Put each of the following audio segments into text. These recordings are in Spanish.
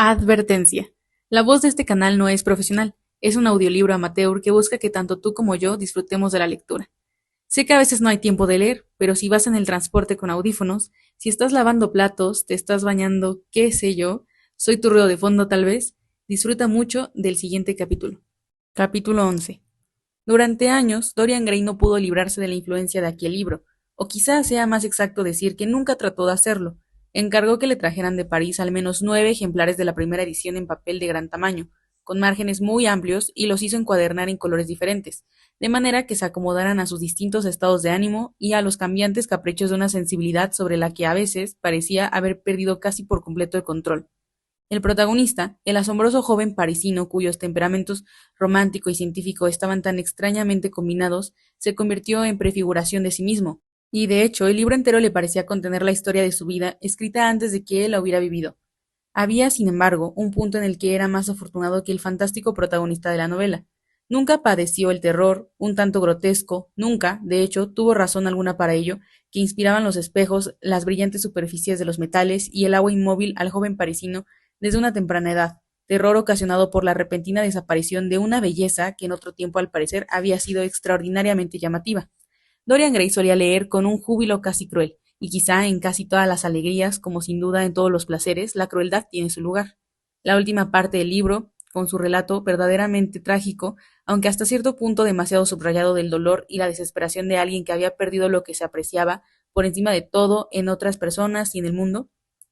Advertencia. La voz de este canal no es profesional, es un audiolibro amateur que busca que tanto tú como yo disfrutemos de la lectura. Sé que a veces no hay tiempo de leer, pero si vas en el transporte con audífonos, si estás lavando platos, te estás bañando, qué sé yo, soy tu ruido de fondo tal vez, disfruta mucho del siguiente capítulo. Capítulo 11. Durante años, Dorian Gray no pudo librarse de la influencia de aquel libro, o quizás sea más exacto decir que nunca trató de hacerlo. Encargó que le trajeran de París al menos 9 ejemplares de la primera edición en papel de gran tamaño, con márgenes muy amplios, y los hizo encuadernar en colores diferentes, de manera que se acomodaran a sus distintos estados de ánimo y a los cambiantes caprichos de una sensibilidad sobre la que a veces parecía haber perdido casi por completo el control. El protagonista, el asombroso joven parisino cuyos temperamentos romántico y científico estaban tan extrañamente combinados, se convirtió en prefiguración de sí mismo, y de hecho el libro entero le parecía contener la historia de su vida escrita antes de que él la hubiera vivido. Había, sin embargo, un punto en el que era más afortunado que el fantástico protagonista de la novela. Nunca padeció el terror, un tanto grotesco, nunca, de hecho, tuvo razón alguna para ello, que inspiraban los espejos, las brillantes superficies de los metales y el agua inmóvil al joven parisino desde una temprana edad, terror ocasionado por la repentina desaparición de una belleza que en otro tiempo al parecer había sido extraordinariamente llamativa. Dorian Gray solía leer con un júbilo casi cruel, y quizá en casi todas las alegrías, como sin duda en todos los placeres, la crueldad tiene su lugar. La última parte del libro, con su relato verdaderamente trágico, aunque hasta cierto punto demasiado subrayado del dolor y la desesperación de alguien que había perdido lo que se apreciaba por encima de todo en otras personas y en el mundo,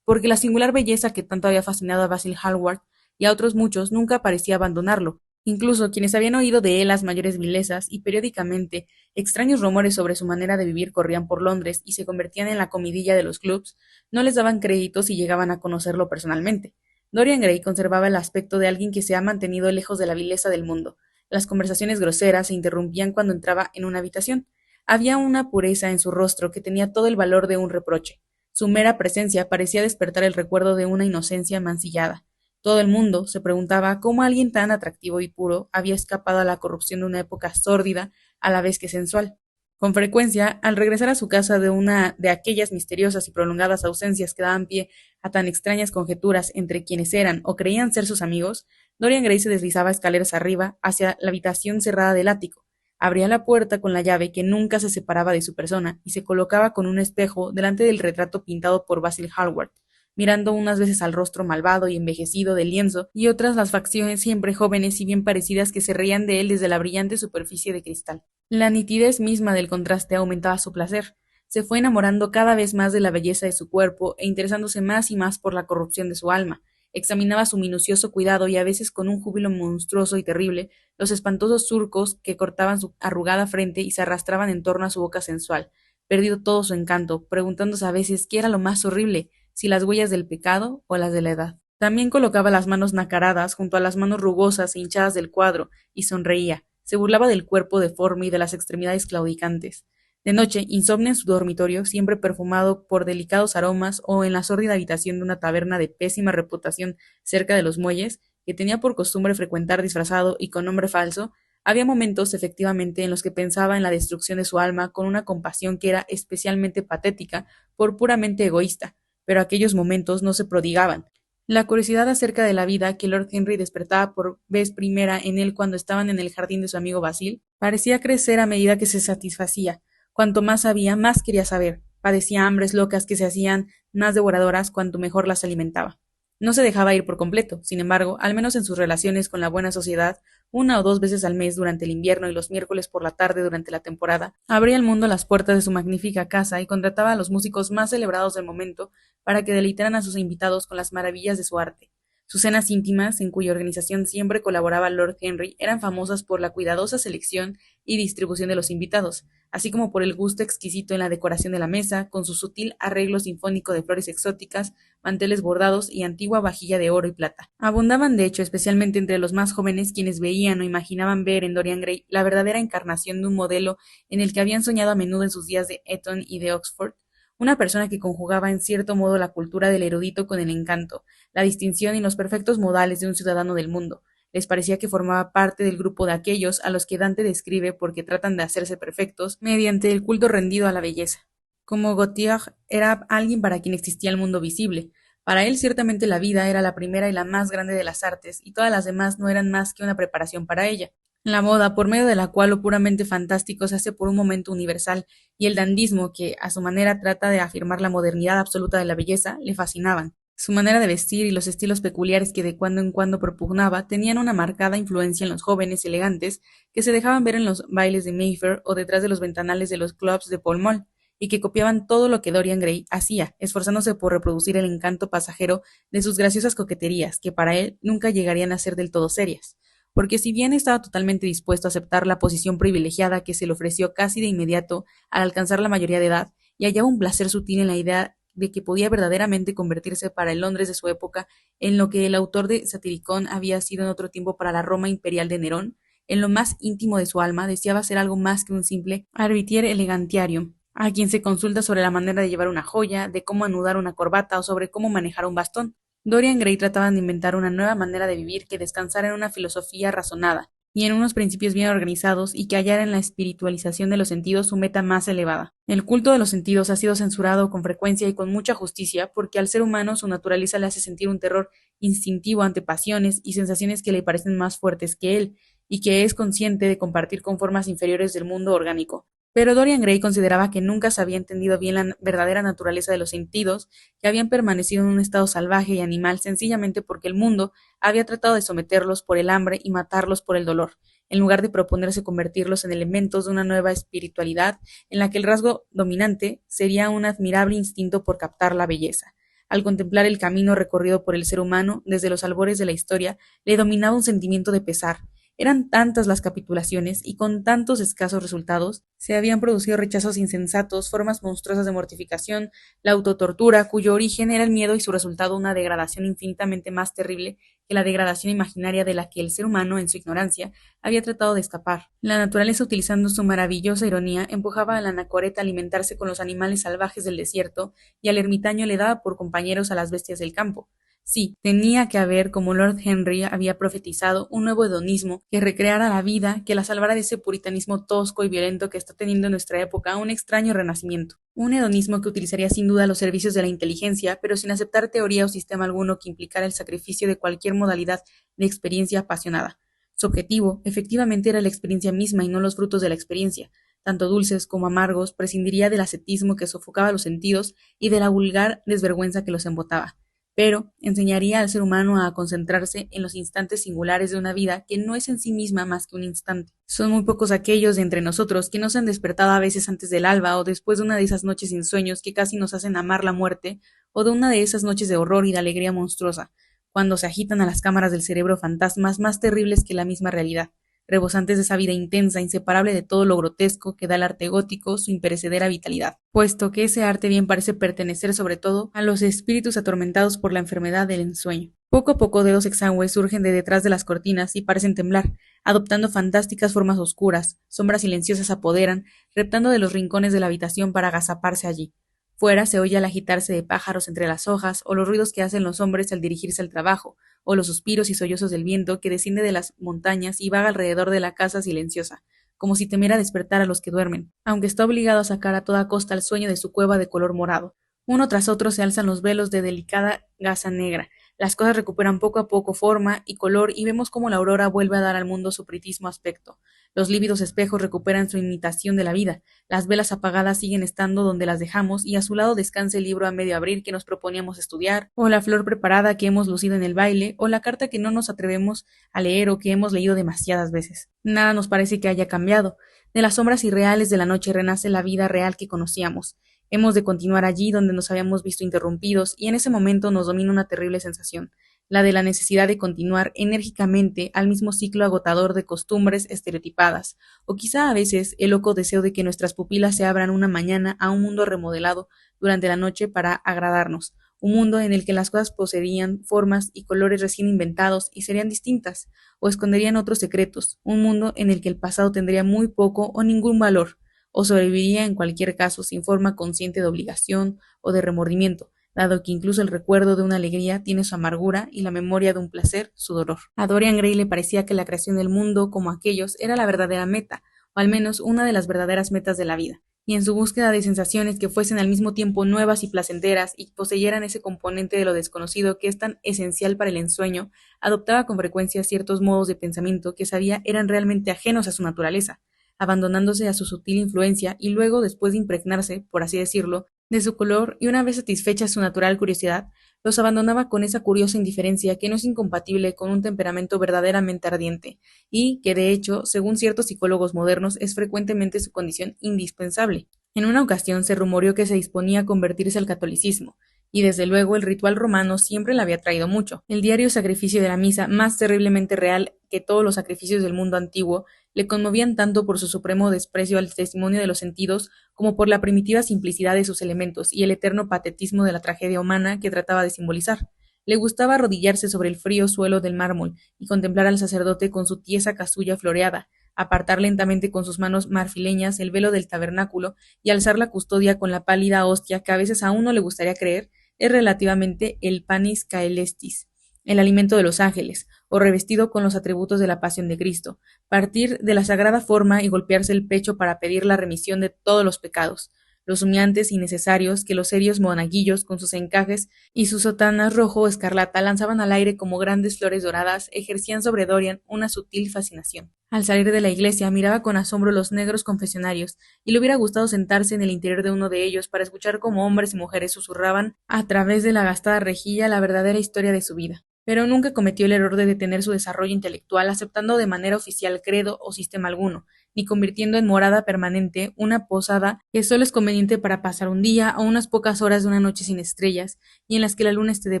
porque la singular belleza que tanto había fascinado a Basil Hallward y a otros muchos nunca parecía abandonarlo. Incluso quienes habían oído de él las mayores vilezas y periódicamente extraños rumores sobre su manera de vivir corrían por Londres y se convertían en la comidilla de los clubs, no les daban crédito si llegaban a conocerlo personalmente. Dorian Gray conservaba el aspecto de alguien que se ha mantenido lejos de la vileza del mundo. Las conversaciones groseras se interrumpían cuando entraba en una habitación. Había una pureza en su rostro que tenía todo el valor de un reproche. Su mera presencia parecía despertar el recuerdo de una inocencia mancillada. Todo el mundo se preguntaba cómo alguien tan atractivo y puro había escapado a la corrupción de una época sórdida a la vez que sensual. Con frecuencia, al regresar a su casa de una de aquellas misteriosas y prolongadas ausencias que daban pie a tan extrañas conjeturas entre quienes eran o creían ser sus amigos, Dorian Gray se deslizaba escaleras arriba hacia la habitación cerrada del ático, abría la puerta con la llave que nunca se separaba de su persona y se colocaba con un espejo delante del retrato pintado por Basil Hallward, mirando unas veces al rostro malvado y envejecido del lienzo y otras las facciones siempre jóvenes y bien parecidas que se reían de él desde la brillante superficie de cristal. La nitidez misma del contraste aumentaba su placer. Se fue enamorando cada vez más de la belleza de su cuerpo e interesándose más y más por la corrupción de su alma. Examinaba su minucioso cuidado y a veces con un júbilo monstruoso y terrible los espantosos surcos que cortaban su arrugada frente y se arrastraban en torno a su boca sensual, perdido todo su encanto, preguntándose a veces qué era lo más horrible, si las huellas del pecado o las de la edad. También colocaba las manos nacaradas junto a las manos rugosas e hinchadas del cuadro, y sonreía. Se burlaba del cuerpo deforme y de las extremidades claudicantes. De noche, insomne en su dormitorio, siempre perfumado por delicados aromas, o en la sórdida habitación de una taberna de pésima reputación cerca de los muelles, que tenía por costumbre frecuentar disfrazado y con nombre falso, había momentos, efectivamente, en los que pensaba en la destrucción de su alma con una compasión que era especialmente patética por puramente egoísta, pero aquellos momentos no se prodigaban. La curiosidad acerca de la vida que Lord Henry despertaba por vez primera en él cuando estaban en el jardín de su amigo Basil, parecía crecer a medida que se satisfacía. Cuanto más sabía, más quería saber. Padecía hambres locas que se hacían más devoradoras cuanto mejor las alimentaba. No se dejaba ir por completo, sin embargo, al menos en sus relaciones con la buena sociedad, una o dos veces al mes durante el invierno y los miércoles por la tarde durante la temporada, abría al mundo las puertas de su magnífica casa y contrataba a los músicos más celebrados del momento para que deleitaran a sus invitados con las maravillas de su arte. Sus cenas íntimas, en cuya organización siempre colaboraba Lord Henry, eran famosas por la cuidadosa selección y distribución de los invitados, así como por el gusto exquisito en la decoración de la mesa, con su sutil arreglo sinfónico de flores exóticas, manteles bordados y antigua vajilla de oro y plata. Abundaban, de hecho, especialmente entre los más jóvenes, quienes veían o imaginaban ver en Dorian Gray la verdadera encarnación de un modelo en el que habían soñado a menudo en sus días de Eton y de Oxford, una persona que conjugaba en cierto modo la cultura del erudito con el encanto, la distinción y los perfectos modales de un ciudadano del mundo. Les parecía que formaba parte del grupo de aquellos a los que Dante describe porque tratan de hacerse perfectos mediante el culto rendido a la belleza. Como Gautier era alguien para quien existía el mundo visible, Para él ciertamente la vida era la primera y la más grande de las artes, y todas las demás no eran más que una preparación para ella. La moda, por medio de la cual lo puramente fantástico se hace por un momento universal, y el dandismo, que a su manera trata de afirmar la modernidad absoluta de la belleza, le fascinaban. Su manera de vestir y los estilos peculiares que de cuando en cuando propugnaba tenían una marcada influencia en los jóvenes elegantes que se dejaban ver en los bailes de Mayfair o detrás de los ventanales de los clubs de Pall Mall, y que copiaban todo lo que Dorian Gray hacía, esforzándose por reproducir el encanto pasajero de sus graciosas coqueterías, que para él nunca llegarían a ser del todo serias. Porque si bien estaba totalmente dispuesto a aceptar la posición privilegiada que se le ofreció casi de inmediato al alcanzar la mayoría de edad, y hallaba un placer sutil en la idea de que podía verdaderamente convertirse para el Londres de su época en lo que el autor de Satiricón había sido en otro tiempo para la Roma imperial de Nerón, en lo más íntimo de su alma deseaba ser algo más que un simple arbiter elegantiario, a quien se consulta sobre la manera de llevar una joya, de cómo anudar una corbata o sobre cómo manejar un bastón. Dorian Gray trataba de inventar una nueva manera de vivir que descansara en una filosofía razonada y en unos principios bien organizados y que hallara en la espiritualización de los sentidos su meta más elevada. El culto de los sentidos ha sido censurado con frecuencia y con mucha justicia porque al ser humano su naturaleza le hace sentir un terror instintivo ante pasiones y sensaciones que le parecen más fuertes que él y que es consciente de compartir con formas inferiores del mundo orgánico. Pero Dorian Gray consideraba que nunca se había entendido bien la verdadera naturaleza de los sentidos, que habían permanecido en un estado salvaje y animal sencillamente porque el mundo había tratado de someterlos por el hambre y matarlos por el dolor, en lugar de proponerse convertirlos en elementos de una nueva espiritualidad en la que el rasgo dominante sería un admirable instinto por captar la belleza. Al contemplar el camino recorrido por el ser humano desde los albores de la historia, le dominaba un sentimiento de pesar. Eran tantas las capitulaciones y con tantos escasos resultados, se habían producido rechazos insensatos, formas monstruosas de mortificación, la autotortura, cuyo origen era el miedo y su resultado una degradación infinitamente más terrible que la degradación imaginaria de la que el ser humano, en su ignorancia, había tratado de escapar. La naturaleza, utilizando su maravillosa ironía, empujaba al anacoreta a alimentarse con los animales salvajes del desierto y al ermitaño le daba por compañeros a las bestias del campo. Sí, tenía que haber, como Lord Henry había profetizado, un nuevo hedonismo que recreara la vida, que la salvara de ese puritanismo tosco y violento que está teniendo en nuestra época un extraño renacimiento. Un hedonismo que utilizaría sin duda los servicios de la inteligencia, pero sin aceptar teoría o sistema alguno que implicara el sacrificio de cualquier modalidad de experiencia apasionada. Su objetivo, efectivamente, era la experiencia misma y no los frutos de la experiencia. Tanto dulces como amargos, prescindiría del ascetismo que sofocaba los sentidos y de la vulgar desvergüenza que los embotaba, pero enseñaría al ser humano a concentrarse en los instantes singulares de una vida que no es en sí misma más que un instante. Son muy pocos aquellos de entre nosotros que no se han despertado a veces antes del alba o después de una de esas noches sin sueños que casi nos hacen amar la muerte, o de una de esas noches de horror y de alegría monstruosa, cuando se agitan a las cámaras del cerebro fantasmas más terribles que la misma realidad, rebosantes de esa vida intensa, inseparable de todo lo grotesco que da el arte gótico su imperecedera vitalidad, puesto que ese arte bien parece pertenecer sobre todo a los espíritus atormentados por la enfermedad del ensueño. Poco a poco dedos exangües surgen de detrás de las cortinas y parecen temblar, adoptando fantásticas formas oscuras, sombras silenciosas apoderan, reptando de los rincones de la habitación para agazaparse allí. Fuera se oye el agitarse de pájaros entre las hojas, o los ruidos que hacen los hombres al dirigirse al trabajo, o los suspiros y sollozos del viento que desciende de las montañas y vaga alrededor de la casa silenciosa, como si temiera despertar a los que duermen, aunque está obligado a sacar a toda costa el sueño de su cueva de color morado. Uno tras otro se alzan los velos de delicada gasa negra, las cosas recuperan poco a poco forma y color y vemos cómo la aurora vuelve a dar al mundo su pritismo aspecto. Los lívidos espejos recuperan su imitación de la vida, las velas apagadas siguen estando donde las dejamos y a su lado descansa el libro a medio abrir que nos proponíamos estudiar, o la flor preparada que hemos lucido en el baile, o la carta que no nos atrevemos a leer o que hemos leído demasiadas veces. Nada nos parece que haya cambiado. De las sombras irreales de la noche renace la vida real que conocíamos. Hemos de continuar allí donde nos habíamos visto interrumpidos y en ese momento nos domina una terrible sensación, la de la necesidad de continuar enérgicamente al mismo ciclo agotador de costumbres estereotipadas, o quizá a veces el loco deseo de que nuestras pupilas se abran una mañana a un mundo remodelado durante la noche para agradarnos, un mundo en el que las cosas poseerían formas y colores recién inventados y serían distintas, o esconderían otros secretos, un mundo en el que el pasado tendría muy poco o ningún valor, o sobreviviría en cualquier caso sin forma consciente de obligación o de remordimiento, dado que incluso el recuerdo de una alegría tiene su amargura y la memoria de un placer su dolor. A Dorian Gray le parecía que la creación del mundo como aquellos era la verdadera meta, o al menos una de las verdaderas metas de la vida, y en su búsqueda de sensaciones que fuesen al mismo tiempo nuevas y placenteras y poseyeran ese componente de lo desconocido que es tan esencial para el ensueño, adoptaba con frecuencia ciertos modos de pensamiento que sabía eran realmente ajenos a su naturaleza, abandonándose a su sutil influencia y luego, después de impregnarse, por así decirlo, de su color y una vez satisfecha su natural curiosidad, los abandonaba con esa curiosa indiferencia que no es incompatible con un temperamento verdaderamente ardiente, y que de hecho, según ciertos psicólogos modernos, es frecuentemente su condición indispensable. En una ocasión se rumoreó que se disponía a convertirse al catolicismo, y desde luego el ritual romano siempre le había traído mucho. El diario sacrificio de la misa, más terriblemente real que todos los sacrificios del mundo antiguo, le conmovían tanto por su supremo desprecio al testimonio de los sentidos como por la primitiva simplicidad de sus elementos y el eterno patetismo de la tragedia humana que trataba de simbolizar. Le gustaba arrodillarse sobre el frío suelo del mármol y contemplar al sacerdote con su tiesa casulla floreada, apartar lentamente con sus manos marfileñas el velo del tabernáculo y alzar la custodia con la pálida hostia que a veces a uno le gustaría creer es relativamente el panis caelestis, el alimento de los ángeles, o revestido con los atributos de la pasión de Cristo, partir de la sagrada forma y golpearse el pecho para pedir la remisión de todos los pecados, los humeantes y necesarios que los serios monaguillos con sus encajes y sus sotanas rojo o escarlata lanzaban al aire como grandes flores doradas, ejercían sobre Dorian una sutil fascinación. Al salir de la iglesia miraba con asombro los negros confesionarios, y le hubiera gustado sentarse en el interior de uno de ellos para escuchar cómo hombres y mujeres susurraban a través de la gastada rejilla la verdadera historia de su vida. Pero nunca cometió el error de detener su desarrollo intelectual aceptando de manera oficial credo o sistema alguno, ni convirtiendo en morada permanente una posada que solo es conveniente para pasar un día o unas pocas horas de una noche sin estrellas y en las que la luna esté de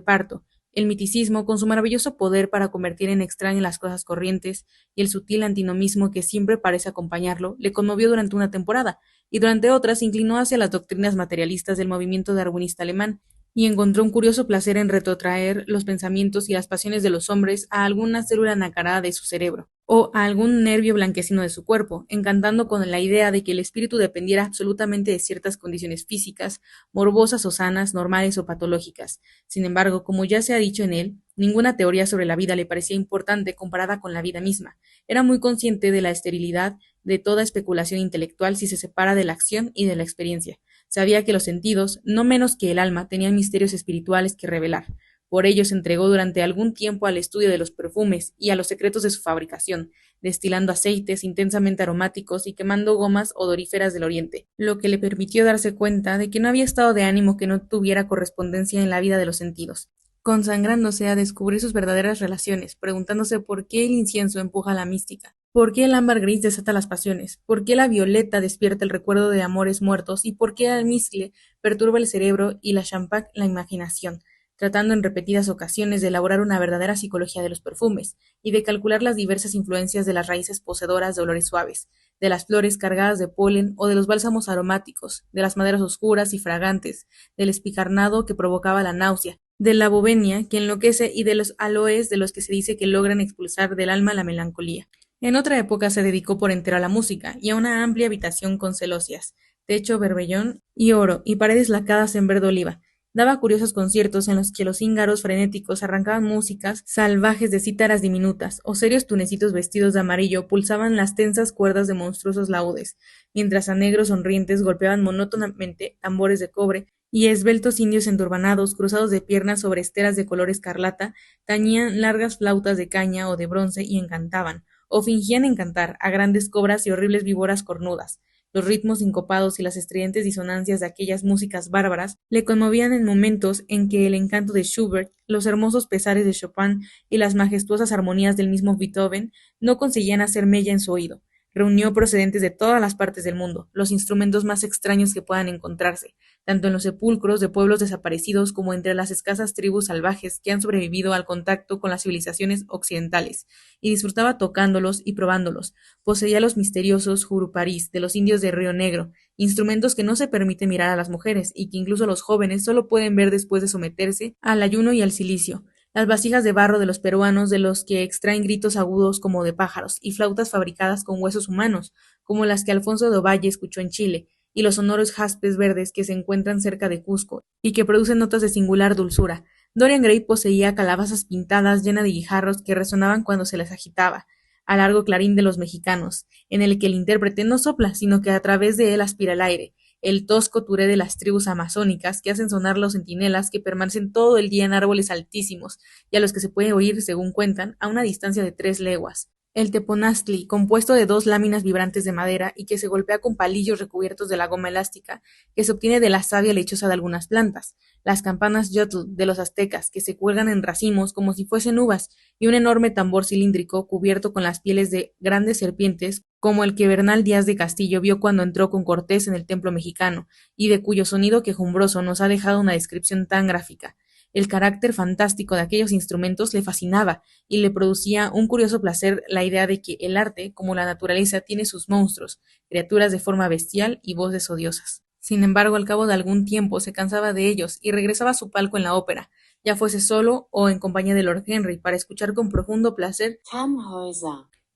parto. El miticismo, con su maravilloso poder para convertir en extrañas las cosas corrientes, y el sutil antinomismo que siempre parece acompañarlo, le conmovió durante una temporada, y durante otra se inclinó hacia las doctrinas materialistas del movimiento darwinista alemán, y encontró un curioso placer en retrotraer los pensamientos y las pasiones de los hombres a alguna célula nacarada de su cerebro, o a algún nervio blanquecino de su cuerpo, encantando con la idea de que el espíritu dependiera absolutamente de ciertas condiciones físicas, morbosas o sanas, normales o patológicas. Sin embargo, como ya se ha dicho en él, ninguna teoría sobre la vida le parecía importante comparada con la vida misma. Era muy consciente de la esterilidad de toda especulación intelectual si se separa de la acción y de la experiencia. Sabía que los sentidos, no menos que el alma, tenían misterios espirituales que revelar. Por ello se entregó durante algún tiempo al estudio de los perfumes y a los secretos de su fabricación, destilando aceites intensamente aromáticos y quemando gomas odoríferas del oriente, lo que le permitió darse cuenta de que no había estado de ánimo que no tuviera correspondencia en la vida de los sentidos, consagrándose a descubrir sus verdaderas relaciones, preguntándose por qué el incienso empuja a la mística, por qué el ámbar gris desata las pasiones, por qué la violeta despierta el recuerdo de amores muertos y por qué el almizcle perturba el cerebro y la champagne la imaginación, tratando en repetidas ocasiones de elaborar una verdadera psicología de los perfumes y de calcular las diversas influencias de las raíces poseedoras de olores suaves, de las flores cargadas de polen o de los bálsamos aromáticos, de las maderas oscuras y fragantes, del espicarnado que provocaba la náusea, de la bobenia que enloquece y de los aloes de los que se dice que logran expulsar del alma la melancolía. En otra época se dedicó por entero a la música y a una amplia habitación con celosias, techo berbellón y oro y paredes lacadas en verde oliva. Daba curiosos conciertos en los que los cíngaros frenéticos arrancaban músicas salvajes de cítaras diminutas, o serios tunecitos vestidos de amarillo pulsaban las tensas cuerdas de monstruosos laúdes, mientras a negros sonrientes golpeaban monótonamente tambores de cobre, y esbeltos indios enturbanados, cruzados de piernas sobre esteras de color escarlata, tañían largas flautas de caña o de bronce y encantaban, o fingían encantar, a grandes cobras y horribles víboras cornudas. Los ritmos sincopados y las estridentes disonancias de aquellas músicas bárbaras le conmovían en momentos en que el encanto de Schubert, los hermosos pesares de Chopin y las majestuosas armonías del mismo Beethoven no conseguían hacer mella en su oído. Reunió procedentes de todas las partes del mundo, los instrumentos más extraños que puedan encontrarse, tanto en los sepulcros de pueblos desaparecidos como entre las escasas tribus salvajes que han sobrevivido al contacto con las civilizaciones occidentales, y disfrutaba tocándolos y probándolos. Poseía los misteriosos juruparís de los indios de Río Negro, instrumentos que no se permite mirar a las mujeres y que incluso los jóvenes solo pueden ver después de someterse al ayuno y al cilicio. Las vasijas de barro de los peruanos, de los que extraen gritos agudos como de pájaros, y flautas fabricadas con huesos humanos, como las que Alfonso de Ovalle escuchó en Chile, y los sonoros jaspes verdes que se encuentran cerca de Cusco, y que producen notas de singular dulzura. Dorian Gray poseía calabazas pintadas llenas de guijarros que resonaban cuando se les agitaba. a largo clarín de los mexicanos, en el que el intérprete no sopla, sino que a través de él aspira el aire, el tosco turé de las tribus amazónicas que hacen sonar los centinelas que permanecen todo el día en árboles altísimos y a los que se puede oír, según cuentan, a una distancia de 3 leguas. El teponaztli, compuesto de 2 láminas vibrantes de madera y que se golpea con palillos recubiertos de la goma elástica que se obtiene de la savia lechosa de algunas plantas, las campanas yotl de los aztecas que se cuelgan en racimos como si fuesen uvas y un enorme tambor cilíndrico cubierto con las pieles de grandes serpientes como el que Bernal Díaz de Castillo vio cuando entró con Cortés en el templo mexicano y de cuyo sonido quejumbroso nos ha dejado una descripción tan gráfica. El carácter fantástico de aquellos instrumentos le fascinaba y le producía un curioso placer la idea de que el arte, como la naturaleza, tiene sus monstruos, criaturas de forma bestial y voces odiosas. Sin embargo, al cabo de algún tiempo se cansaba de ellos y regresaba a su palco en la ópera, ya fuese solo o en compañía de Lord Henry, para escuchar con profundo placer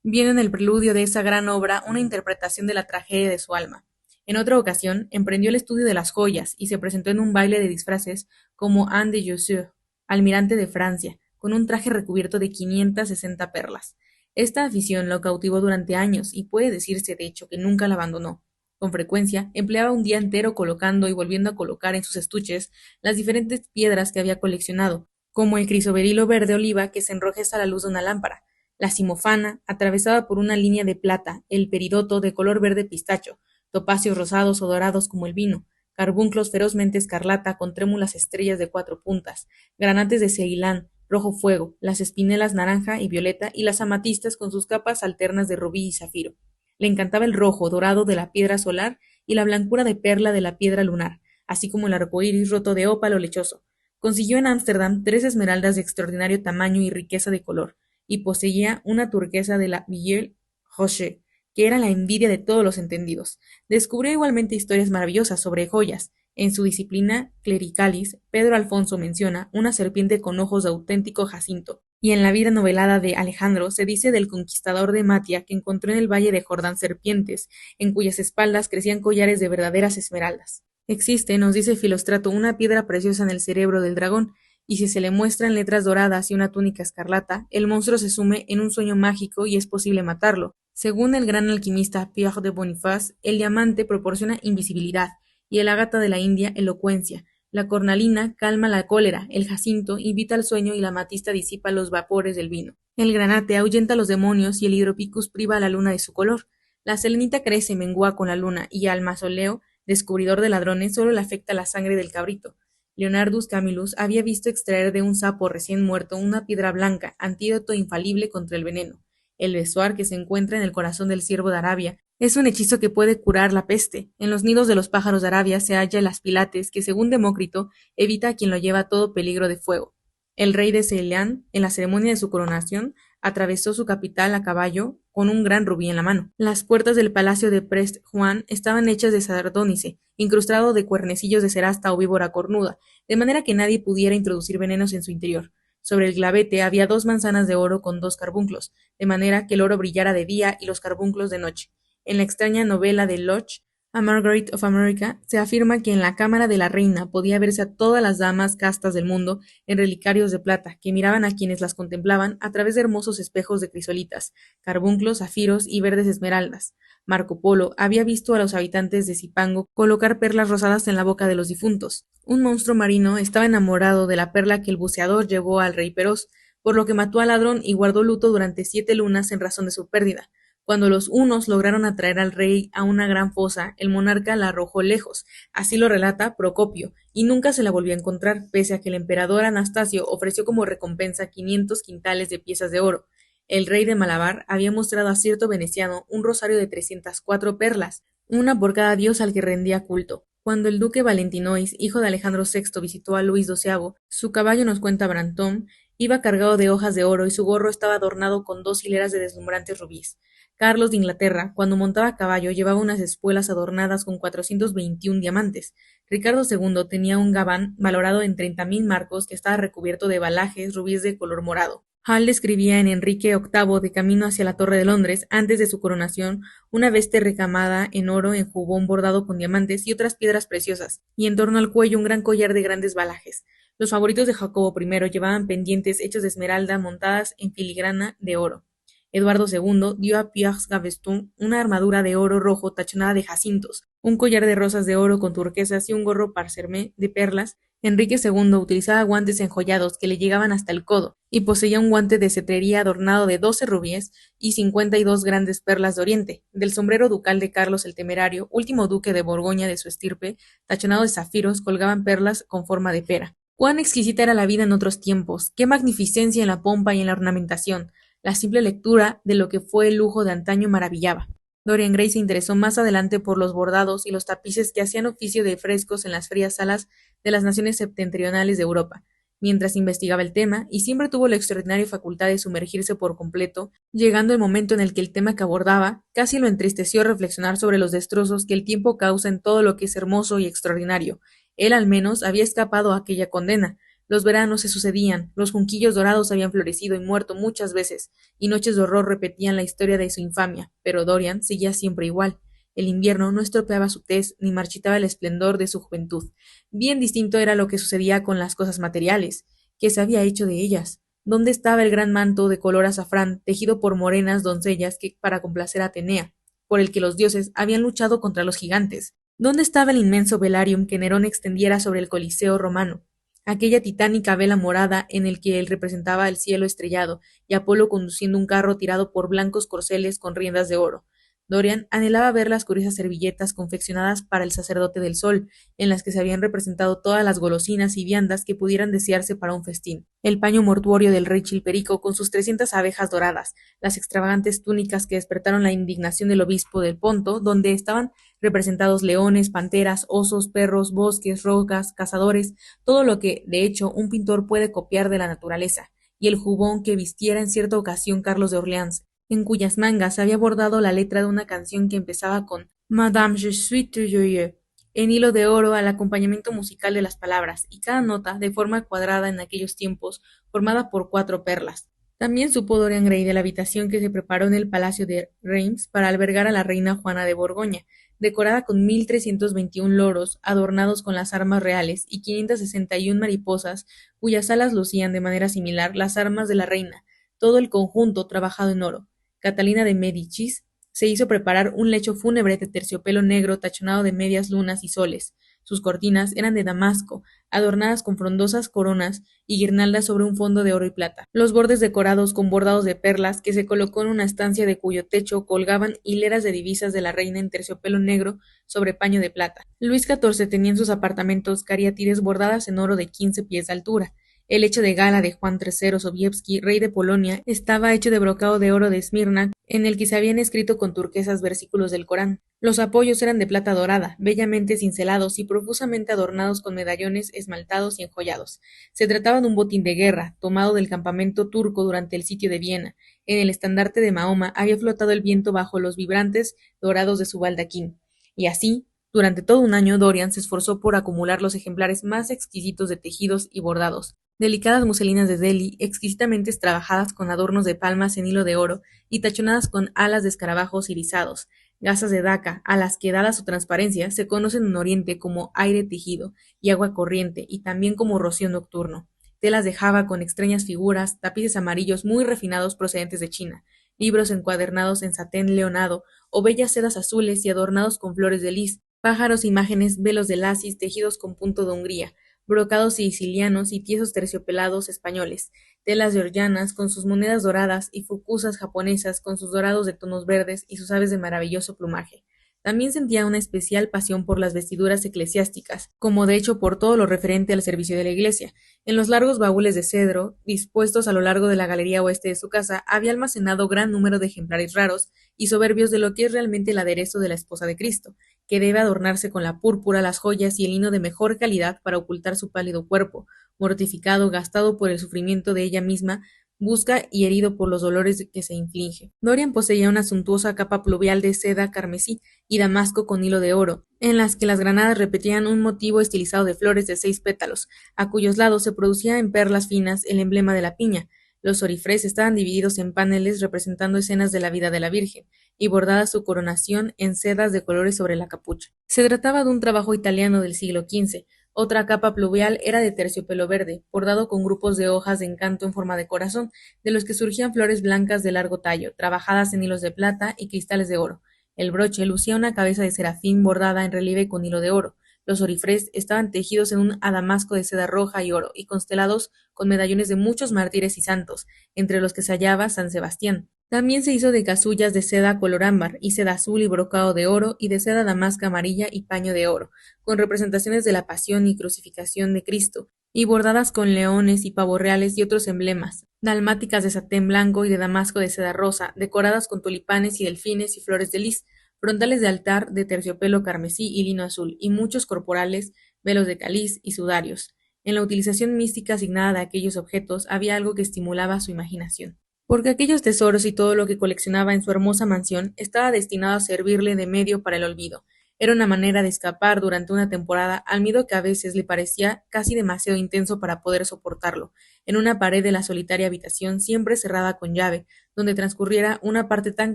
bien en el preludio de esa gran obra una interpretación de la tragedia de su alma. En otra ocasión, emprendió el estudio de las joyas y se presentó en un baile de disfraces como Anne de Jussieu, almirante de Francia, con un traje recubierto de 560 perlas. Esta afición lo cautivó durante años y puede decirse de hecho que nunca la abandonó. Con frecuencia, empleaba un día entero colocando y volviendo a colocar en sus estuches las diferentes piedras que había coleccionado, como el crisoberilo verde oliva que se enrojece a la luz de una lámpara, la simofana, atravesada por una línea de plata, el peridoto de color verde pistacho, topacios rosados o dorados como el vino, carbunclos ferozmente escarlata con trémulas estrellas de 4 puntas, granates de Ceilán, rojo fuego, las espinelas naranja y violeta y las amatistas con sus capas alternas de rubí y zafiro. Le encantaba el rojo dorado de la piedra solar y la blancura de perla de la piedra lunar, así como el arcoíris roto de ópalo lechoso. Consiguió en Ámsterdam 3 esmeraldas de extraordinario tamaño y riqueza de color, y poseía una turquesa de la Vieille Roche, que era la envidia de todos los entendidos. Descubrió igualmente historias maravillosas sobre joyas. En su disciplina Clericalis, Pedro Alfonso menciona una serpiente con ojos de auténtico jacinto, y en la vida novelada de Alejandro se dice del conquistador de Matia que encontró en el valle de Jordán serpientes, en cuyas espaldas crecían collares de verdaderas esmeraldas. Existe, nos dice Filóstrato, una piedra preciosa en el cerebro del dragón, y si se le muestran letras doradas y una túnica escarlata, el monstruo se sume en un sueño mágico y es posible matarlo. Según el gran alquimista Pierre de Boniface, el diamante proporciona invisibilidad, y el ágata de la India elocuencia, la cornalina calma la cólera, el jacinto invita al sueño y la amatista disipa los vapores del vino. El granate ahuyenta a los demonios y el hidropicus priva a la luna de su color. La selenita crece y mengua con la luna y al mausoleo, descubridor de ladrones, solo le afecta la sangre del cabrito. Leonardus Camillus había visto extraer de un sapo recién muerto una piedra blanca, antídoto infalible contra el veneno. El besoar que se encuentra en el corazón del ciervo de Arabia es un hechizo que puede curar la peste. En los nidos de los pájaros de Arabia se halla el aspilates que, según Demócrito, evita a quien lo lleva a todo peligro de fuego. El rey de Ceilán, en la ceremonia de su coronación, atravesó su capital a caballo con un gran rubí en la mano. Las puertas del palacio de Prest Juan estaban hechas de sardónice, incrustado de cuernecillos de cerasta o víbora cornuda, de manera que nadie pudiera introducir venenos en su interior. Sobre el glavete había 2 manzanas de oro con 2 carbunclos, de manera que el oro brillara de día y los carbunclos de noche. En la extraña novela de Lodge, A Margaret of America, se afirma que en la cámara de la reina podía verse a todas las damas castas del mundo en relicarios de plata, que miraban a quienes las contemplaban a través de hermosos espejos de crisolitas, carbunclos, zafiros y verdes esmeraldas. Marco Polo había visto a los habitantes de Zipango colocar perlas rosadas en la boca de los difuntos. Un monstruo marino estaba enamorado de la perla que el buceador llevó al rey Peroz, por lo que mató al ladrón y guardó luto durante 7 lunas en razón de su pérdida. Cuando los hunos lograron atraer al rey a una gran fosa, el monarca la arrojó lejos, así lo relata Procopio, y nunca se la volvió a encontrar, pese a que el emperador Anastasio ofreció como recompensa 500 quintales de piezas de oro. El rey de Malabar había mostrado a cierto veneciano un rosario de 304 perlas, una por cada dios al que rendía culto. Cuando el duque Valentinois, hijo de Alejandro VI, visitó a Luis XII, su caballo, nos cuenta Brantôme, iba cargado de hojas de oro y su gorro estaba adornado con 2 hileras de deslumbrantes rubíes. Carlos de Inglaterra, cuando montaba a caballo, llevaba unas espuelas adornadas con 421 diamantes. Ricardo II tenía un gabán valorado en 30.000 marcos que estaba recubierto de balajes rubíes de color morado. Hall describía en Enrique VIII de camino hacia la Torre de Londres, antes de su coronación, una veste recamada en oro en jubón bordado con diamantes y otras piedras preciosas, y en torno al cuello un gran collar de grandes balajes. Los favoritos de Jacobo I llevaban pendientes hechos de esmeralda montadas en filigrana de oro. Eduardo II dio a Pierre Gaveston una armadura de oro rojo tachonada de jacintos, un collar de rosas de oro con turquesas y un gorro parsemé de perlas. Enrique II utilizaba guantes enjollados que le llegaban hasta el codo, y poseía un guante de cetrería adornado de 12 rubíes y 52 grandes perlas de Oriente. Del sombrero ducal de Carlos el Temerario, último duque de Borgoña de su estirpe, tachonado de zafiros, colgaban perlas con forma de pera. Cuán exquisita era la vida en otros tiempos, qué magnificencia en la pompa y en la ornamentación. La simple lectura de lo que fue el lujo de antaño maravillaba. Dorian Gray se interesó más adelante por los bordados y los tapices que hacían oficio de frescos en las frías salas de las naciones septentrionales de Europa, mientras investigaba el tema, y siempre tuvo la extraordinaria facultad de sumergirse por completo, llegando el momento en el que el tema que abordaba casi lo entristeció reflexionar sobre los destrozos que el tiempo causa en todo lo que es hermoso y extraordinario. Él al menos había escapado a aquella condena. Los veranos se sucedían, los junquillos dorados habían florecido y muerto muchas veces, y noches de horror repetían la historia de su infamia, pero Dorian seguía siempre igual. El invierno no estropeaba su tez ni marchitaba el esplendor de su juventud. Bien distinto era lo que sucedía con las cosas materiales. ¿Qué se había hecho de ellas? ¿Dónde estaba el gran manto de color azafrán, tejido por morenas doncellas que, para complacer a Atenea, por el que los dioses habían luchado contra los gigantes? ¿Dónde estaba el inmenso velarium que Nerón extendiera sobre el Coliseo romano? Aquella titánica vela morada en el que él representaba el cielo estrellado y Apolo conduciendo un carro tirado por blancos corceles con riendas de oro. Dorian anhelaba ver las curiosas servilletas confeccionadas para el sacerdote del sol, en las que se habían representado todas las golosinas y viandas que pudieran desearse para un festín, el paño mortuorio del rey Chilperico con sus 300 abejas doradas, las extravagantes túnicas que despertaron la indignación del obispo del Ponto, donde estaban representados leones, panteras, osos, perros, bosques, rocas, cazadores, todo lo que, de hecho, un pintor puede copiar de la naturaleza, y el jubón que vistiera en cierta ocasión Carlos de Orleans, en cuyas mangas había bordado la letra de una canción que empezaba con Madame je suis tout joyeux, en hilo de oro al acompañamiento musical de las palabras, y cada nota, de forma cuadrada en aquellos tiempos, formada por 4 perlas. También supo Dorian Gray de la habitación que se preparó en el palacio de Reims para albergar a la reina Juana de Borgoña, decorada con 1321 loros adornados con las armas reales y 561 mariposas, cuyas alas lucían de manera similar las armas de la reina, todo el conjunto trabajado en oro. Catalina de Médicis se hizo preparar un lecho fúnebre de terciopelo negro tachonado de medias lunas y soles. Sus cortinas eran de damasco, adornadas con frondosas coronas y guirnaldas sobre un fondo de oro y plata. Los bordes decorados con bordados de perlas que se colocó en una estancia de cuyo techo colgaban hileras de divisas de la reina en terciopelo negro sobre paño de plata. Luis XIV tenía en sus apartamentos cariátides bordadas en oro de 15 pies de altura. El lecho de gala de Juan III Sobieski, rey de Polonia, estaba hecho de brocado de oro de Esmirna, en el que se habían escrito con turquesas versículos del Corán. Los apoyos eran de plata dorada, bellamente cincelados y profusamente adornados con medallones esmaltados y enjollados. Se trataba de un botín de guerra, tomado del campamento turco durante el sitio de Viena. En el estandarte de Mahoma había flotado el viento bajo los vibrantes dorados de su baldaquín. Y así, durante todo un año, Dorian se esforzó por acumular los ejemplares más exquisitos de tejidos y bordados. Delicadas muselinas de Delhi, exquisitamente trabajadas con adornos de palmas en hilo de oro y tachonadas con alas de escarabajos irisados, gasas de Daca, a las que, dada su transparencia, se conocen en Oriente como aire tejido y agua corriente, y también como rocío nocturno, telas de Java con extrañas figuras, tapices amarillos muy refinados procedentes de China, libros encuadernados en satén leonado, o bellas sedas azules y adornados con flores de lis, pájaros, imágenes, velos de lacis tejidos con punto de Hungría, brocados sicilianos y tiesos terciopelados españoles, telas georgianas con sus monedas doradas y fukusas japonesas con sus dorados de tonos verdes y sus aves de maravilloso plumaje. También sentía una especial pasión por las vestiduras eclesiásticas, como de hecho por todo lo referente al servicio de la iglesia. En los largos baúles de cedro, dispuestos a lo largo de la galería oeste de su casa, había almacenado gran número de ejemplares raros y soberbios de lo que es realmente el aderezo de la esposa de Cristo, que debe adornarse con la púrpura, las joyas y el lino de mejor calidad para ocultar su pálido cuerpo, mortificado, gastado por el sufrimiento de ella misma, busca y herido por los dolores que se inflige. Dorian poseía una suntuosa capa pluvial de seda carmesí y damasco con hilo de oro, en las que las granadas repetían un motivo estilizado de flores de 6 pétalos, a cuyos lados se producía en perlas finas el emblema de la piña. Los orifrés estaban divididos en paneles representando escenas de la vida de la Virgen, y bordada su coronación en sedas de colores sobre la capucha. Se trataba de un trabajo italiano del siglo XV, Otra capa pluvial era de terciopelo verde, bordado con grupos de hojas de encanto en forma de corazón, de los que surgían flores blancas de largo tallo, trabajadas en hilos de plata y cristales de oro. El broche lucía una cabeza de serafín bordada en relieve con hilo de oro. Los orifrés estaban tejidos en un adamasco de seda roja y oro, y constelados con medallones de muchos mártires y santos, entre los que se hallaba San Sebastián. También se hizo de casullas de seda color ámbar, y seda azul y brocado de oro, y de seda damasca amarilla y paño de oro, con representaciones de la pasión y crucificación de Cristo, y bordadas con leones y pavos reales y otros emblemas, dalmáticas de satén blanco y de damasco de seda rosa, decoradas con tulipanes y delfines y flores de lis, frontales de altar de terciopelo carmesí y lino azul, y muchos corporales, velos de caliz y sudarios. En la utilización mística asignada de aquellos objetos había algo que estimulaba su imaginación, porque aquellos tesoros y todo lo que coleccionaba en su hermosa mansión estaba destinado a servirle de medio para el olvido. Era una manera de escapar durante una temporada al miedo que a veces le parecía casi demasiado intenso para poder soportarlo, en una pared de la solitaria habitación siempre cerrada con llave, donde transcurriera una parte tan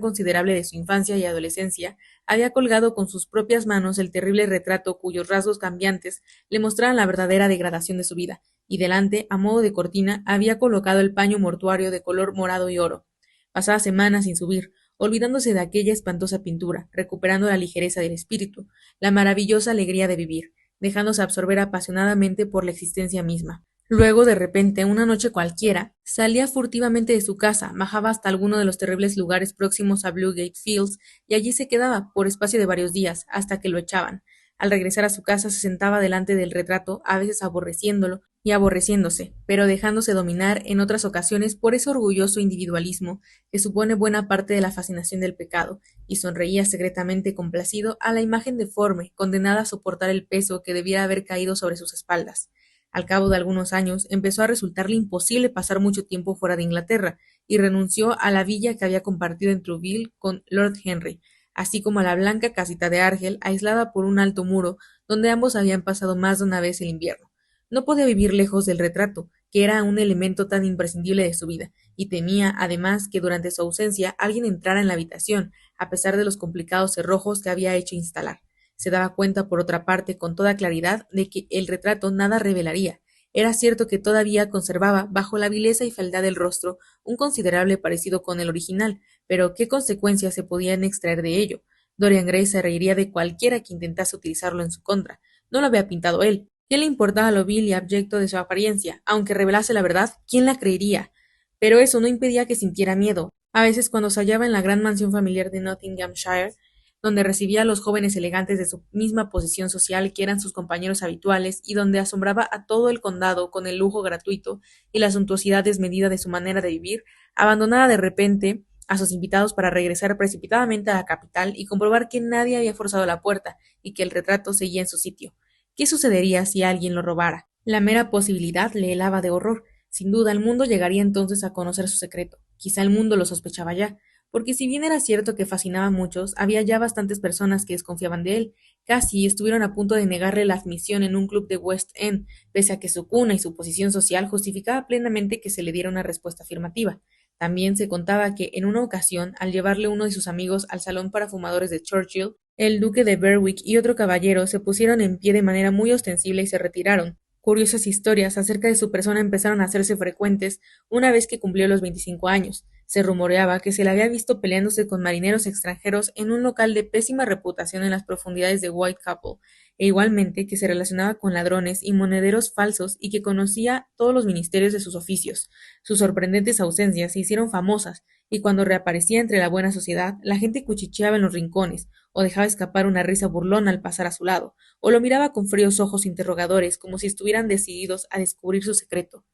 considerable de su infancia y adolescencia, había colgado con sus propias manos el terrible retrato cuyos rasgos cambiantes le mostraban la verdadera degradación de su vida, y delante, a modo de cortina, había colocado el paño mortuario de color morado y oro. Pasaba semanas sin subir, olvidándose de aquella espantosa pintura, recuperando la ligereza del espíritu, la maravillosa alegría de vivir, dejándose absorber apasionadamente por la existencia misma. Luego, de repente, una noche cualquiera, salía furtivamente de su casa, bajaba hasta alguno de los terribles lugares próximos a Bluegate Fields, y allí se quedaba, por espacio de varios días, hasta que lo echaban. Al regresar a su casa se sentaba delante del retrato, a veces aborreciéndolo y aborreciéndose, pero dejándose dominar en otras ocasiones por ese orgulloso individualismo que supone buena parte de la fascinación del pecado, y sonreía secretamente complacido a la imagen deforme, condenada a soportar el peso que debiera haber caído sobre sus espaldas. Al cabo de algunos años empezó a resultarle imposible pasar mucho tiempo fuera de Inglaterra, y renunció a la villa que había compartido en Trouville con Lord Henry, así como a la blanca casita de Argel, aislada por un alto muro, donde ambos habían pasado más de una vez el invierno. No podía vivir lejos del retrato, que era un elemento tan imprescindible de su vida, y temía, además, que durante su ausencia alguien entrara en la habitación, a pesar de los complicados cerrojos que había hecho instalar. Se daba cuenta, por otra parte, con toda claridad, de que el retrato nada revelaría. Era cierto que todavía conservaba, bajo la vileza y fealdad del rostro, un considerable parecido con el original, pero ¿qué consecuencias se podían extraer de ello? Dorian Gray se reiría de cualquiera que intentase utilizarlo en su contra. No lo había pintado él. ¿Qué le importaba lo vil y abyecto de su apariencia? Aunque revelase la verdad, ¿quién la creería? Pero eso no impedía que sintiera miedo. A veces, cuando se hallaba en la gran mansión familiar de Nottinghamshire, donde recibía a los jóvenes elegantes de su misma posición social, que eran sus compañeros habituales, y donde asombraba a todo el condado con el lujo gratuito y la suntuosidad desmedida de su manera de vivir, abandonaba de repente a sus invitados para regresar precipitadamente a la capital y comprobar que nadie había forzado la puerta y que el retrato seguía en su sitio. ¿Qué sucedería si alguien lo robara? La mera posibilidad le helaba de horror. Sin duda el mundo llegaría entonces a conocer su secreto. Quizá el mundo lo sospechaba ya, porque si bien era cierto que fascinaba a muchos, había ya bastantes personas que desconfiaban de él. Casi estuvieron a punto de negarle la admisión en un club de West End, pese a que su cuna y su posición social justificaba plenamente que se le diera una respuesta afirmativa. También se contaba que, en una ocasión, al llevarle uno de sus amigos al salón para fumadores de Churchill, el duque de Berwick y otro caballero se pusieron en pie de manera muy ostensible y se retiraron. Curiosas historias acerca de su persona empezaron a hacerse frecuentes una vez que cumplió los 25 años. Se rumoreaba que se le había visto peleándose con marineros extranjeros en un local de pésima reputación en las profundidades de Whitechapel, e igualmente que se relacionaba con ladrones y monederos falsos y que conocía todos los ministerios de sus oficios. Sus sorprendentes ausencias se hicieron famosas, y cuando reaparecía entre la buena sociedad, la gente cuchicheaba en los rincones, o dejaba escapar una risa burlona al pasar a su lado, o lo miraba con fríos ojos interrogadores, como si estuvieran decididos a descubrir su secreto.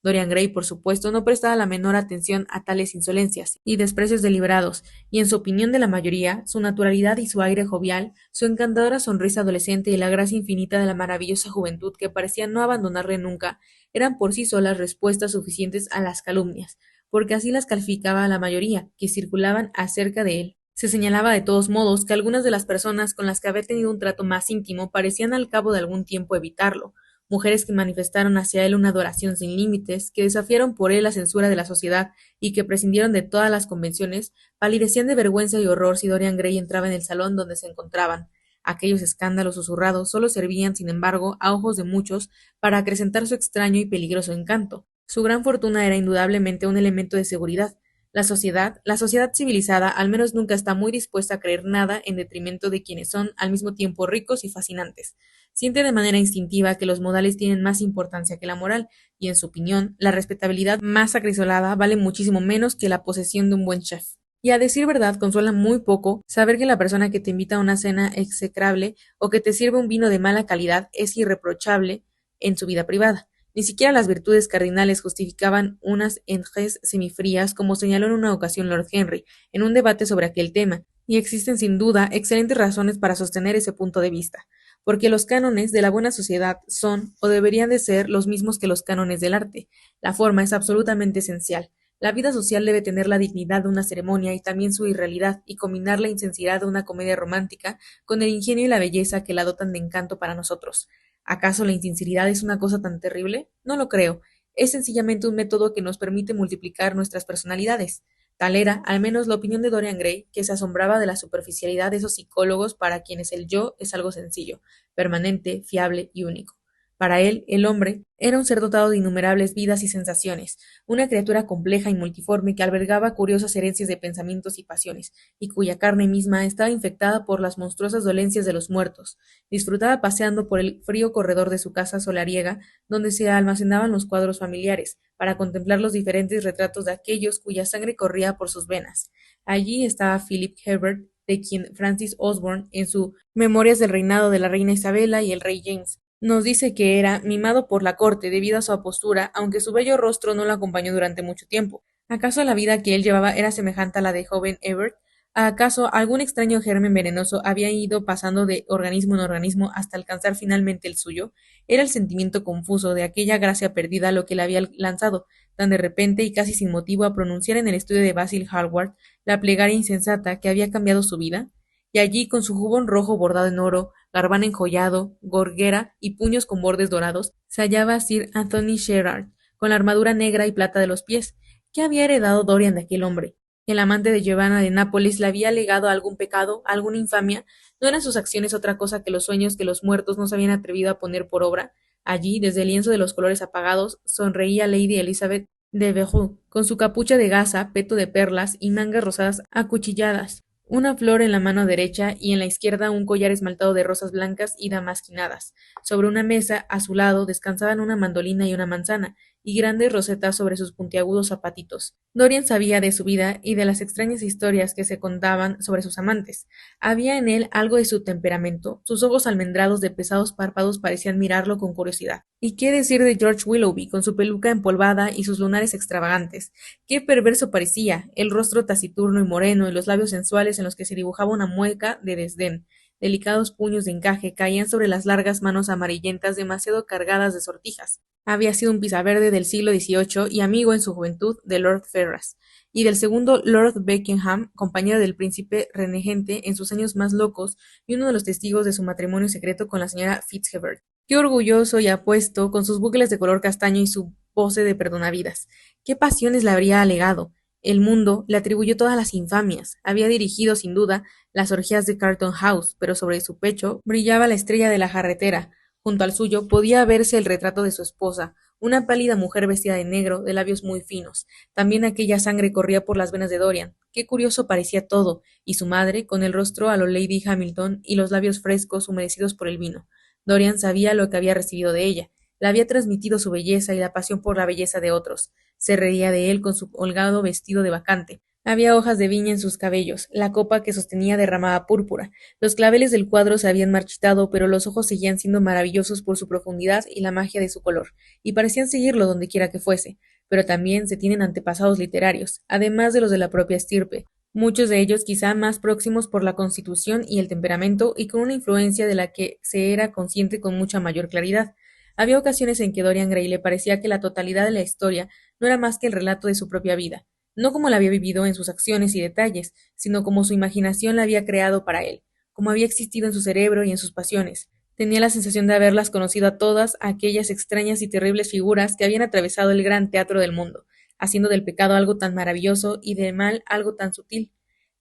Dorian Gray, por supuesto, no prestaba la menor atención a tales insolencias y desprecios deliberados, y en su opinión de la mayoría, su naturalidad y su aire jovial, su encantadora sonrisa adolescente y la gracia infinita de la maravillosa juventud que parecía no abandonarle nunca, eran por sí solas respuestas suficientes a las calumnias, porque así las calificaba la mayoría, que circulaban acerca de él. Se señalaba de todos modos que algunas de las personas con las que había tenido un trato más íntimo parecían al cabo de algún tiempo evitarlo, mujeres que manifestaron hacia él una adoración sin límites, que desafiaron por él la censura de la sociedad y que prescindieron de todas las convenciones, palidecían de vergüenza y horror si Dorian Gray entraba en el salón donde se encontraban. Aquellos escándalos susurrados solo servían, sin embargo, a ojos de muchos para acrecentar su extraño y peligroso encanto. Su gran fortuna era indudablemente un elemento de seguridad. La sociedad civilizada al menos nunca está muy dispuesta a creer nada en detrimento de quienes son al mismo tiempo ricos y fascinantes. Siente de manera instintiva que los modales tienen más importancia que la moral, y en su opinión, la respetabilidad más acrisolada vale muchísimo menos que la posesión de un buen chef. Y a decir verdad, consuela muy poco saber que la persona que te invita a una cena execrable o que te sirve un vino de mala calidad es irreprochable en su vida privada. Ni siquiera las virtudes cardinales justificaban unas entrées semifrías, como señaló en una ocasión Lord Henry, en un debate sobre aquel tema, y existen sin duda excelentes razones para sostener ese punto de vista, porque los cánones de la buena sociedad son, o deberían de ser, los mismos que los cánones del arte. La forma es absolutamente esencial. La vida social debe tener la dignidad de una ceremonia y también su irrealidad, y combinar la intensidad de una comedia romántica con el ingenio y la belleza que la dotan de encanto para nosotros. ¿Acaso la insinceridad es una cosa tan terrible? No lo creo. Es sencillamente un método que nos permite multiplicar nuestras personalidades. Tal era, al menos, la opinión de Dorian Gray, que se asombraba de la superficialidad de esos psicólogos para quienes el yo es algo sencillo, permanente, fiable y único. Para él, el hombre era un ser dotado de innumerables vidas y sensaciones, una criatura compleja y multiforme que albergaba curiosas herencias de pensamientos y pasiones, y cuya carne misma estaba infectada por las monstruosas dolencias de los muertos. Disfrutaba paseando por el frío corredor de su casa solariega, donde se almacenaban los cuadros familiares, para contemplar los diferentes retratos de aquellos cuya sangre corría por sus venas. Allí estaba Philip Herbert, de quien Francis Osborne, en su Memorias del reinado de la reina Isabela y el rey James, nos dice que era mimado por la corte debido a su apostura, aunque su bello rostro no lo acompañó durante mucho tiempo. ¿Acaso la vida que él llevaba era semejante a la de joven Everett? ¿Acaso algún extraño germen venenoso había ido pasando de organismo en organismo hasta alcanzar finalmente el suyo? Era el sentimiento confuso de aquella gracia perdida lo que le había lanzado, tan de repente y casi sin motivo, a pronunciar en el estudio de Basil Hallward la plegaria insensata que había cambiado su vida. Y allí, con su jubón rojo bordado en oro, garbán enjollado, gorguera y puños con bordes dorados, se hallaba Sir Anthony Sherard, con la armadura negra y plata de los pies. ¿Qué había heredado Dorian de aquel hombre? El amante de Giovanna de Nápoles le había legado algún pecado, alguna infamia. ¿No eran sus acciones otra cosa que los sueños que los muertos no se habían atrevido a poner por obra? Allí, desde el lienzo de los colores apagados, sonreía Lady Elizabeth de Verrue, con su capucha de gasa, peto de perlas y mangas rosadas acuchilladas, una flor en la mano derecha y en la izquierda un collar esmaltado de rosas blancas y damasquinadas. Sobre una mesa, a su lado, descansaban una mandolina y una manzana, y grandes rosetas sobre sus puntiagudos zapatitos. Dorian sabía de su vida y de las extrañas historias que se contaban sobre sus amantes. Había en él algo de su temperamento, sus ojos almendrados de pesados párpados parecían mirarlo con curiosidad. ¿Y qué decir de George Willoughby, con su peluca empolvada y sus lunares extravagantes? Qué perverso parecía, el rostro taciturno y moreno y los labios sensuales en los que se dibujaba una mueca de desdén. Delicados puños de encaje caían sobre las largas manos amarillentas demasiado cargadas de sortijas. Había sido un pisaverde del siglo XVIII y amigo en su juventud de Lord Ferrars, y del segundo Lord Beckenham, compañero del príncipe renegente en sus años más locos y uno de los testigos de su matrimonio secreto con la señora Fitzherbert. Qué orgulloso y apuesto, con sus bucles de color castaño y su pose de perdonavidas. Qué pasiones le habría alegado. El mundo le atribuyó todas las infamias. Había dirigido, sin duda, las orgías de Carlton House, pero sobre su pecho brillaba la estrella de la jarretera. Junto al suyo podía verse el retrato de su esposa, una pálida mujer vestida de negro, de labios muy finos. También aquella sangre corría por las venas de Dorian. Qué curioso parecía todo, y su madre, con el rostro a lo Lady Hamilton y los labios frescos humedecidos por el vino. Dorian sabía lo que había recibido de ella. Le había transmitido su belleza y la pasión por la belleza de otros. Se reía de él con su holgado vestido de bacante. Había hojas de viña en sus cabellos, la copa que sostenía derramaba púrpura. Los claveles del cuadro se habían marchitado, pero los ojos seguían siendo maravillosos por su profundidad y la magia de su color, y parecían seguirlo dondequiera que fuese. Pero también se tienen antepasados literarios, además de los de la propia estirpe, muchos de ellos quizá más próximos por la constitución y el temperamento, y con una influencia de la que se era consciente con mucha mayor claridad. Había ocasiones en que Dorian Gray le parecía que la totalidad de la historia no era más que el relato de su propia vida, no como la había vivido en sus acciones y detalles, sino como su imaginación la había creado para él, como había existido en su cerebro y en sus pasiones. Tenía la sensación de haberlas conocido a todas aquellas extrañas y terribles figuras que habían atravesado el gran teatro del mundo, haciendo del pecado algo tan maravilloso y del mal algo tan sutil.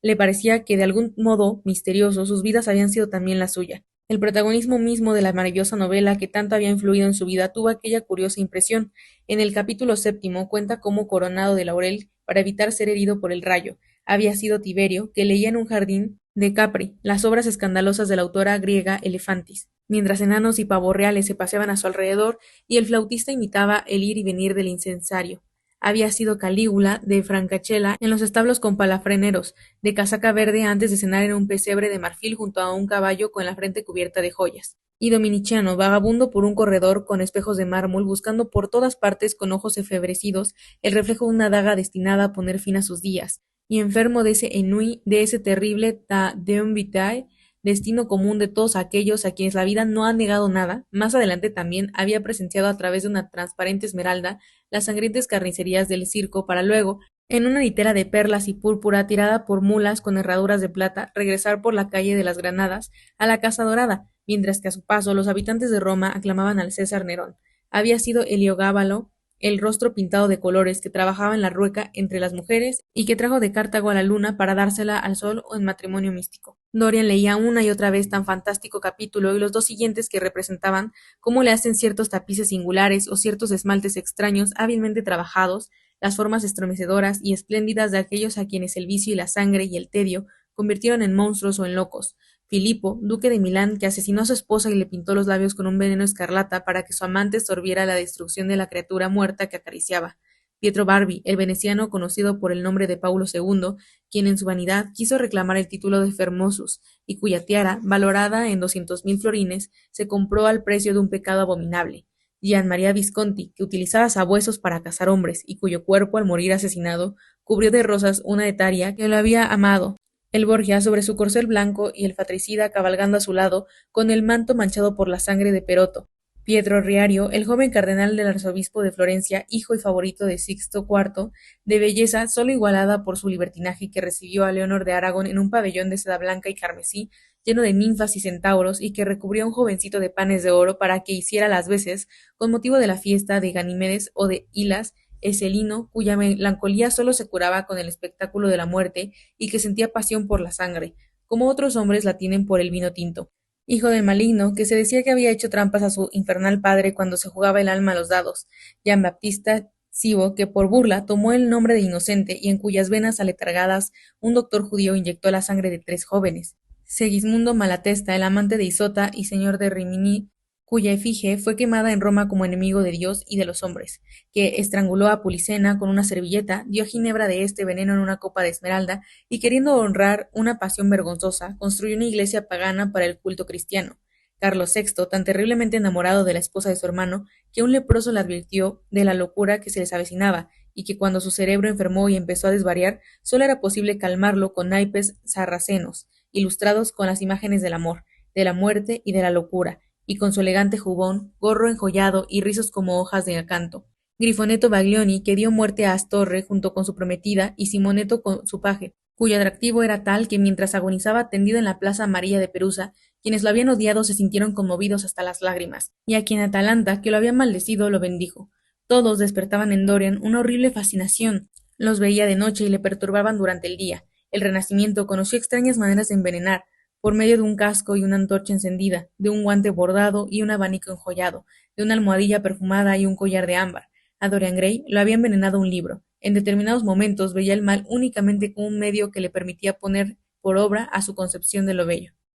Le parecía que de algún modo misterioso sus vidas habían sido también la suya. El protagonismo mismo de la maravillosa novela que tanto había influido en su vida tuvo aquella curiosa impresión. En el capítulo séptimo cuenta cómo, coronado de laurel, para evitar ser herido por el rayo, había sido Tiberio, que leía en un jardín de Capri las obras escandalosas de la autora griega Elefantis, mientras enanos y pavos reales se paseaban a su alrededor y el flautista imitaba el ir y venir del incensario. Había sido Calígula de Francachela en los establos con palafreneros, de casaca verde antes de cenar en un pesebre de marfil junto a un caballo con la frente cubierta de joyas. Y Dominiciano, vagabundo por un corredor con espejos de mármol, buscando por todas partes con ojos efebrecidos el reflejo de una daga destinada a poner fin a sus días, y enfermo de ese ennui, de ese terrible ta deum vitae, destino común de todos aquellos a quienes la vida no ha negado nada, más adelante también había presenciado a través de una transparente esmeralda las sangrientas carnicerías del circo para luego, en una litera de perlas y púrpura tirada por mulas con herraduras de plata, regresar por la calle de las Granadas a la Casa Dorada, mientras que a su paso los habitantes de Roma aclamaban al César Nerón. Había sido Heliogábalo, el rostro pintado de colores, que trabajaba en la rueca entre las mujeres y que trajo de Cartago a la luna para dársela al sol o en matrimonio místico. Dorian leía una y otra vez tan fantástico capítulo y los dos siguientes que representaban cómo le hacen ciertos tapices singulares o ciertos esmaltes extraños hábilmente trabajados, las formas estremecedoras y espléndidas de aquellos a quienes el vicio y la sangre y el tedio convirtieron en monstruos o en locos. Filipo, duque de Milán, que asesinó a su esposa y le pintó los labios con un veneno escarlata para que su amante sorbiera la destrucción de la criatura muerta que acariciaba. Pietro Barbi, el veneciano conocido por el nombre de Paulo II, quien en su vanidad quiso reclamar el título de Formosus, y cuya tiara, valorada en 200.000 florines, se compró al precio de un pecado abominable. Gian Maria Visconti, que utilizaba sabuesos para cazar hombres, y cuyo cuerpo, al morir asesinado, cubrió de rosas una etaria que lo había amado. El Borgia sobre su corcel blanco y el fratricida cabalgando a su lado, con el manto manchado por la sangre de Peroto. Pietro Riario, el joven cardenal del arzobispo de Florencia, hijo y favorito de Sixto IV, de belleza sólo igualada por su libertinaje, que recibió a Leonor de Aragón en un pabellón de seda blanca y carmesí, lleno de ninfas y centauros, y que recubrió a un jovencito de panes de oro para que hiciera las veces, con motivo de la fiesta de Ganimedes o de Hilas, Eselino, cuya melancolía sólo se curaba con el espectáculo de la muerte y que sentía pasión por la sangre, como otros hombres la tienen por el vino tinto. Hijo del maligno, que se decía que había hecho trampas a su infernal padre cuando se jugaba el alma a los dados, Jean Baptista Cibo, que por burla tomó el nombre de inocente y en cuyas venas aletargadas un doctor judío inyectó la sangre de 3 jóvenes. Segismundo Malatesta, el amante de Isota y señor de Rimini, cuya efigie fue quemada en Roma como enemigo de Dios y de los hombres, que estranguló a Pulicena con una servilleta, dio a Ginebra de este veneno en una copa de esmeralda, y queriendo honrar una pasión vergonzosa, construyó una iglesia pagana para el culto cristiano. Carlos VI, tan terriblemente enamorado de la esposa de su hermano, que un leproso le advirtió de la locura que se les avecinaba, y que cuando su cerebro enfermó y empezó a desvariar, sólo era posible calmarlo con naipes sarracenos, ilustrados con las imágenes del amor, de la muerte y de la locura, y con su elegante jubón, gorro enjollado y rizos como hojas de acanto. Grifoneto Baglioni, que dio muerte a Astorre junto con su prometida, y Simoneto con su paje, cuyo atractivo era tal que mientras agonizaba tendido en la plaza amarilla de Perusa, quienes lo habían odiado se sintieron conmovidos hasta las lágrimas, y a quien Atalanta, que lo había maldecido, lo bendijo. Todos despertaban en Dorian una horrible fascinación. Los veía de noche y le perturbaban durante el día. El Renacimiento conoció extrañas maneras de envenenar, por medio de un casco y una antorcha encendida, de un guante bordado y un abanico enjollado, de una almohadilla perfumada y un collar de ámbar. A Dorian Gray lo había envenenado un libro. En determinados momentos veía el mal únicamente como un medio que le permitía poner por obra a su concepción de lo bello.